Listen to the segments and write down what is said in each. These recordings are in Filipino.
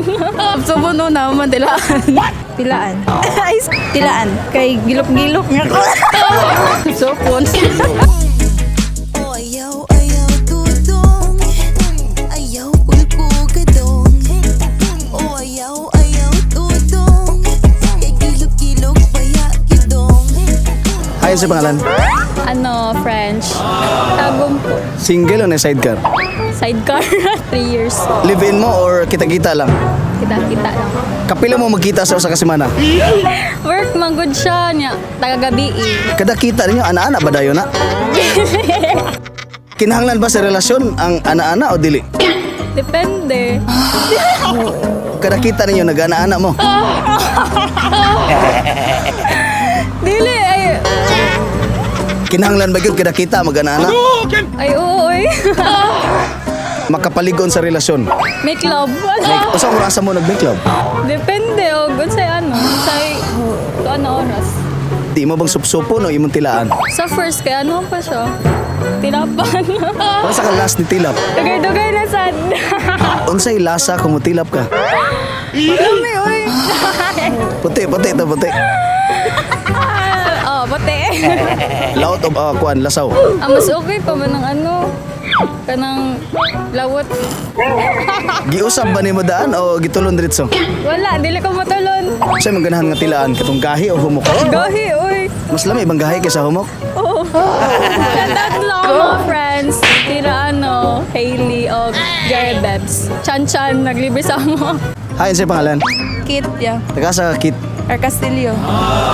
tilaan. Subon no naman tilaan. Tilaan. Ay, tilaan. Kay gilok-gilok nga ko. Subon. Oh, ayaw, ayaw, tutong. Ayaw, kulkugadong. Oh, ayaw, ayaw, tutong. Kay kilok-kilok, payakidong. Ayon sa pangalan, Ano, French? Tagong po. single o na sidecar? Sidecar. 3 years. Live-in mo or kita-kita lang? Kita-kita lang. Kapila mo magkita sa usa ka semana? Work, manggod siya niya. Taga-gabi Kada kita ninyo, ana-ana ba dayo na? Kinahanglan ba sa relasyon ang ana-ana o dili? Depende. Kada kita ninyo, nag-ana-ana mo. Dili, ay. Kinahanglan ba yun kada kita, mag-ana-ana? Ay, oo, ay. Makapaligon sa relasyon. Make love. Usa orasa mo nag-make love? Depende, o. Gunsay ano. Gunsay, ano oras. Di mo bang supsupon o imong tilaan? Sa first, kaya ano pa siya? Tinapan. Para sa ka last ni tilap? Dugay-dugay na sad. Unsay lasa kung mutilap ka? Dami, oy. Puti, puti. Oh, pati. Laot of kuan, lasaw. Mas okay pa man ng ano. Kanang lawot. Giusap ba nimo daan o gitulon diretso? Wala, dili ko matulon. Sa imong ganahan nga tilaan katong gahi o humok? Gahi, oy. Mas lamay bang gahi kaysa humok? Oo. Shoutout lang mga friends. Tira ano, Hailey o Jerry Bebs. Chan-chan, naglibre sa mo. Hayon sa pangalan. Kit, yeah. Taga sa kit. Or Castillo.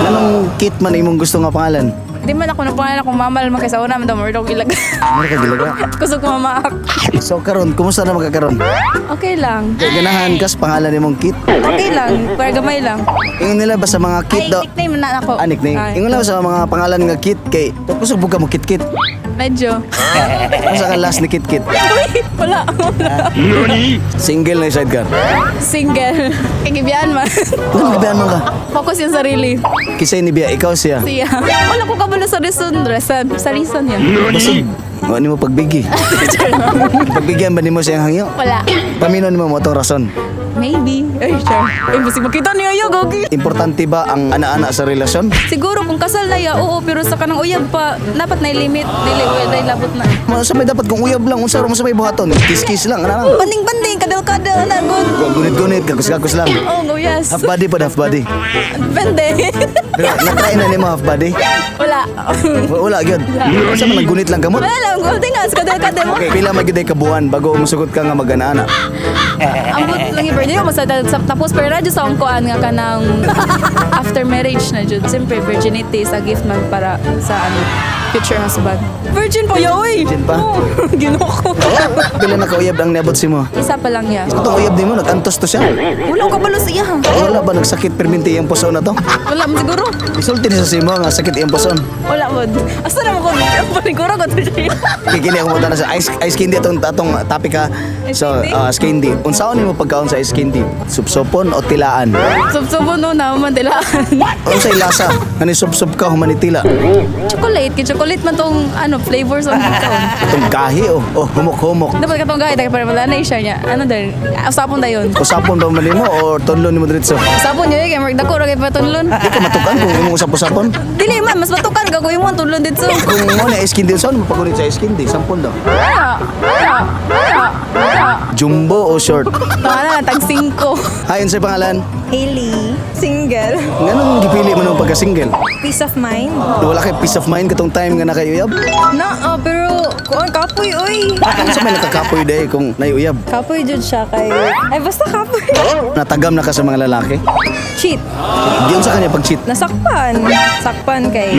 Anong kit man imong gusto nga pangalan? Di man ako napangalan akong mamal man kaysa una, madam, or ilag. Ano ka gilaga? Kusog mamaak. So karon, kumusta na magkakaroon? Okay lang. Kaya ganahan kas pangalan nimong kit. Okay lang. Para gamay lang. Ingon nila ba sa mga kit Ay, daw? nickname na ako. Nickname. Ay, Ingon nila sa mga pangalan nga kit kay kusog buka mo kit-kit. medyo. Asa ka last ni kit-kit? Uy, wala. Single na yung sidecar. Single. Kagibiyaan man. Ano gabihan mo ka? Focus yung sarili. Kisay ni Bia, ikaw siya. Siya. Wala ko kabalo sa reason. Sa reason yan. Basig. Ano mo pagbigi? Pagbigyan ba nimo siyang hangyo? Wala. Pamino nimo mo itong rason? Maybe. Ay, sure. Ay, basi makita niyo yung gogi. Importante ba ang ana-ana sa relasyon? Siguro kung kasal na ya, oo, pero sa kanang uyab pa, dapat na limit. Dili, wala labot na. Sa may dapat kung uyab lang, unsa mo sa may buhaton? Kiss-kiss lang, ana lang. Banding-banding, kadal-kadal, na good. Gunit-gunit, kakus-kakus lang. Oh, no, yes. Half body pa, half body. Depende. Pero natry na nimo half body? Wala. Wala, gyud. Sa man naggunit lang kamot? Wala lang, kung tingas, kadal-kadal mo. Okay, pila magiday ka buwan bago musugot ka nga mag-ana-ana. Ambot lang yung birthday mo, tapos pero na dyan sa kuan nga ka ng after marriage na dyan. Siyempre, virginity is a gift man para sa ano, future husband. Virgin po, yaoy! Virgin pa? Oo, ginoko. Pila na kauyab ang niabot si mo? Isa pa lang yan. Itong uyab nimo nag-antos to siya. Wala ko kabalo siya. Wala ba nagsakit perminti ang puso na to? Wala mo siguro. Isulti ni sa simo nga sakit iyang puson. Wala mo. Asa na mo ko? Paniguro ko to siya. Kikini ako muna sa ice candy atong topic ha. So, ice candy. Unsaon nimo pagkaon sa ice candy? Supsopon o tilaan? Subsubo no naman tilaan. Unsay lasa? Ani supsop ka humanitila. Chocolate. Chocolate man tong ano, flavors on dito. Itong gahi o humok-humok. Dapat ka tong gaya. Para malanay siya niya. Ano din? Usapon dayon. Usapon ba man nimo o tunlon nimo diretso? Usapon niya. Kaya dako ra kay patunlon. Di ka matukan kung imong usap-usapon. Dili man. Mas matukan ka kung yung tulon dito. Kung mo na ice candy, saan mo pagunit sa ice candy? Sampon daw. Jumbo o short? Tama na, tag 5. Hayon sa pangalan? Hailey, single, Nganong gipili mo nung pagka-single? peace of mind. Wala kay peace of mind katong time nga nakayuyab? Pero kuan kapoy oy. Ano sa may nakakapoy day kung nayuyab? Kapoy jud siya kay. Ay basta kapoy. Natagam na ka sa mga lalaki? Cheat. Diyon sa kanya pag-cheat. Nasakpan. Sakpan kay.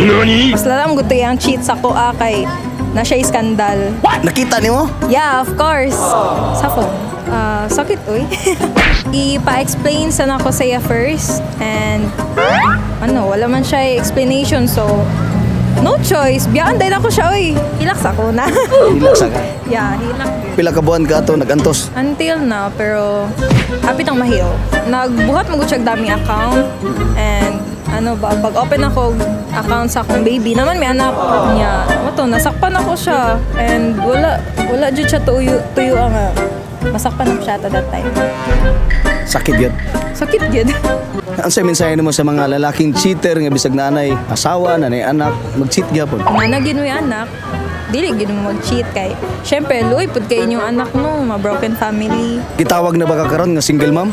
Mas lalam gusto yung cheat sa kuha kay na siya skandal. Nakita ni mo? Yeah, of course. Safo. Sakit oy. Ipa-explain sana ko saya first and wala man siya explanation so no choice. Biyaan dahil ako siya oy. Hilaks ako na. Hilaksa ka. Yeah, hilak. Pila ka buwan ka ato nagantos? Until na, pero happy tang mahil. Nagbuhat mo siya dami account and pag open ako account sa akong baby, naman may anak niya. Nasakpan ako siya and wala jud siya tuyo nga. Masak pa na siya at that time. Sakit yun. Sakit yun. Ang sa mensahe mo sa mga lalaking cheater nga bisag nanay, asawa, nanay, anak, mag-cheat gyapon. Nga na gino'y anak, dili gino mo mag-cheat kay. Siyempre, luoy pud kay inyong anak no, ma-broken family. Gitawag na ba ka karon nga single mom?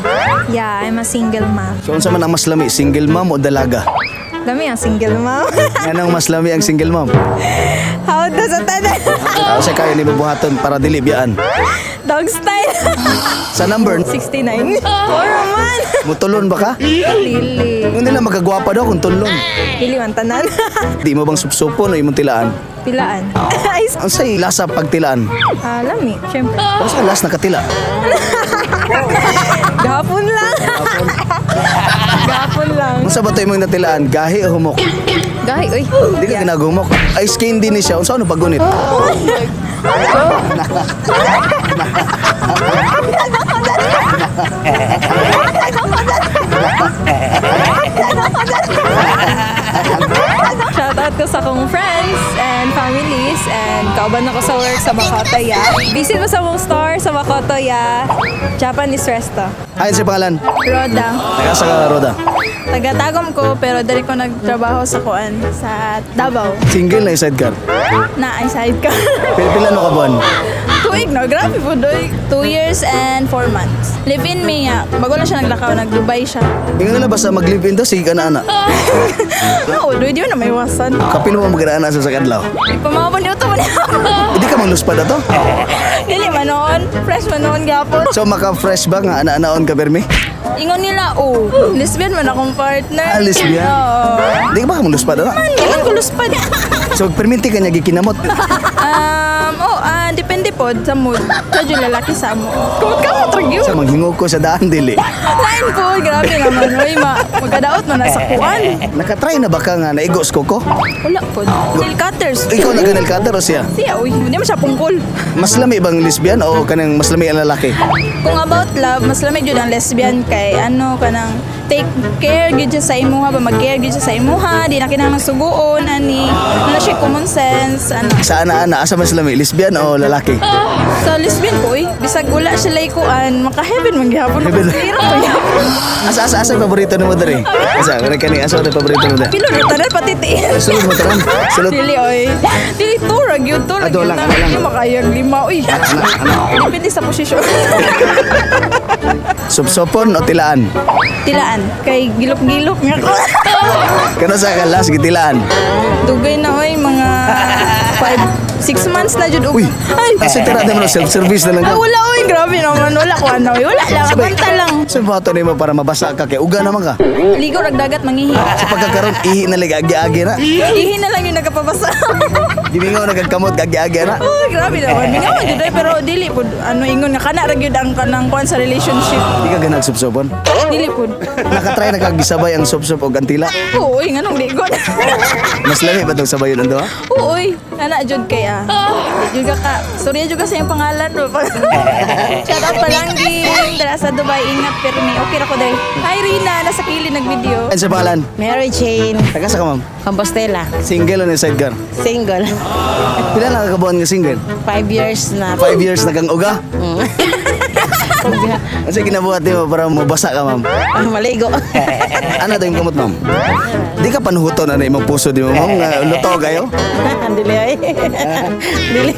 Yeah, I'm a single mom. So unsa man ang mas lami, single mom o dalaga? Dami ang single mom. Nganong mas lami ang single mom? How does it tanan? Sa kayo ni bubuhaton para dili biyaan. Dog style. Sa number, 69. Puro man. mutulon ba ka? Dili. Kung nila magkagwapa daw kung tulon. Dili man tanan. Di mo bang supsupon o imong tilaan? Pilaan. Ay, Ang say lasa pagtilaan. lami. Siyempre. O sa last nakatila. Gapon lang. Gapon lang. Kung sa bato imong natilaan, gahi o humok? Gahi, uy. Di ka ginagumok. Ice candy ni siya. Unsa ano pagunit? Shoutout ko sa akong friends and families and kauban ako sa work sa Makotoya. Visit mo sa mong store sa Makotoya, Japanese Resto. Ayon sa pangalan. Roda. Taga sa Roda. Taga-Tagum ko, pero dali ko nagtrabaho sa kuan, sa Davao. Single na yung sidecar. Na ay side ka. Pila no ka buwan? Tuig no, grabe po doy. 2 years and 4 months. Live-in me nga. Bago lang siya naglakaw, nag-Dubai siya. Ingon na basta mag-live-in daw, sige ka na ana. No, doy di mo na may iwasan. Kapil mo mag-ana sa sakadlaw. Ipamapon niyo ito mo niya. Hindi ka magluspad ato. Dili man noon. Fresh man noon gapon. So maka-fresh ba nga ana-anaon ka permi? Ingon nila, oh, lesbian man akong partner. Lesbian? Oo. Hindi ka ba magluspad ana? Kailan ko luspad? So perminti ka niya gikinamot. Depende po sa mood. Sa dyan lalaki sa mo. Kumot ka mo, tragyo. Sa manghingog ko sa daan dili. Lain po, grabe naman. Uy, magkadaot man na sa kuwan. Nakatry na ba ka nga naigos ko ko? Wala po. Nail cutters. Ikaw na ganel cutter o siya? Siya, uy, hindi mo siya pungkol. Mas lami bang lesbian o kanang mas lami ang lalaki? Kung about love, mas lamig yun ang lesbian kay kanang take care gyud siya sa imuha ba mag-care gyud siya sa imuha, di na kinahanglan suguon ani. Wala siya common sense ano. Sa ana-ana, asa mas lami, lesbian o lalaki? Sa lesbian ko bisag wala siya laykuan, maka-heaven man gyapon. Heaven. Hirap pa gyapon. Asa yung paborito ni mo diri? Asa, kani asa yung paborito mo diri? Pilo na tanan pati tiil. Sulod mo tanan. Sulod. Dili oy. Dili turag yun, turag Ato yun. lang, ano lang. Hindi makayag lima uy. Depende sa posisyon. Supsopon o tilaan? Tilaan kay gilok-gilok nga ko. Kano sa kalas gitilaan? Dugay na oy mga 6 months na jud Uy, Ay. kasi tirada mo na self-service na lang Ay, ka. wala oy, grabe naman. Wala ko ano. Wala lang, abanta lang. Sa bato ni mo para mabasa ka kay uga naman ka. Ligo nagdagat manghihi. Sa pagkakaroon, ihi na lig agi-agi na. Ihi na lang yung nagkapabasa. Gimingaw nagagkamot agi-agi na. Oh, grabe naman. Nga man jud pero dili pud ingon nga kana ra gyud ang kanang kuan sa relationship. Di ka ganag supsopon. Dili pud. Nakatry na kagisabay ang supsop o gantila. Uy, nganong ligon. Mas lami ba itong sabayon ang doha? Uy, kana jud kay Juga ka. Sorry juga sa iyong pangalan. Shout out Palangging. Dara sa Dubai. Ingat permi. Okay ra ko dai. Hi Rina, nasa kili nag-video. Ano sa pangalan? Mary Jane Taga sa ka ma'am? Compostela, Single o na sidecar? single. Pila na kakabuan nga single? 5 years na. 5 years na kang uga? Kasi kinabuhat mo para mabasa ka ma'am. Maligo. Ano to yung kamot ma'am? Di ka panuhuton ano yung puso di mo ma'am? Nga luto kayo? Dili ay. Dili.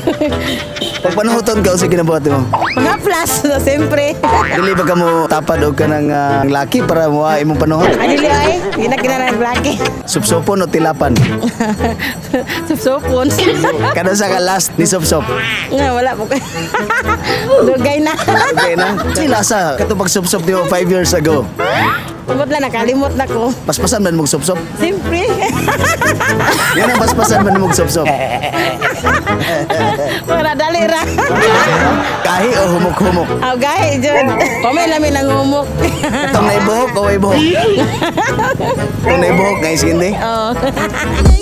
Pag panuhuton ka, sige kinabuhat mo. Mga plus na siyempre. Dili ba ka mo tapad o ka ng laki para mo imong panuhot? Dili ay. Hindi na kinanang laki. Supsopon o tilapan? Supsupon. Kano sa ka last ni Supsop? Nga, wala po. Dugay na. Okay na? Sila sa katupag Supsop di mo 5 years ago. Tungkol na, nakalimot na ko. Paspasan man mong Supsop? Siyempre. Yan ang paspasan man mong Supsop. Mga dali ra. Kahi o humok-humok? Aw, gahi, Jun. Pamay namin ang umok. Itong naibuhok o may buhok? Itong naibuhok nga iskindi? Oh. Yeah,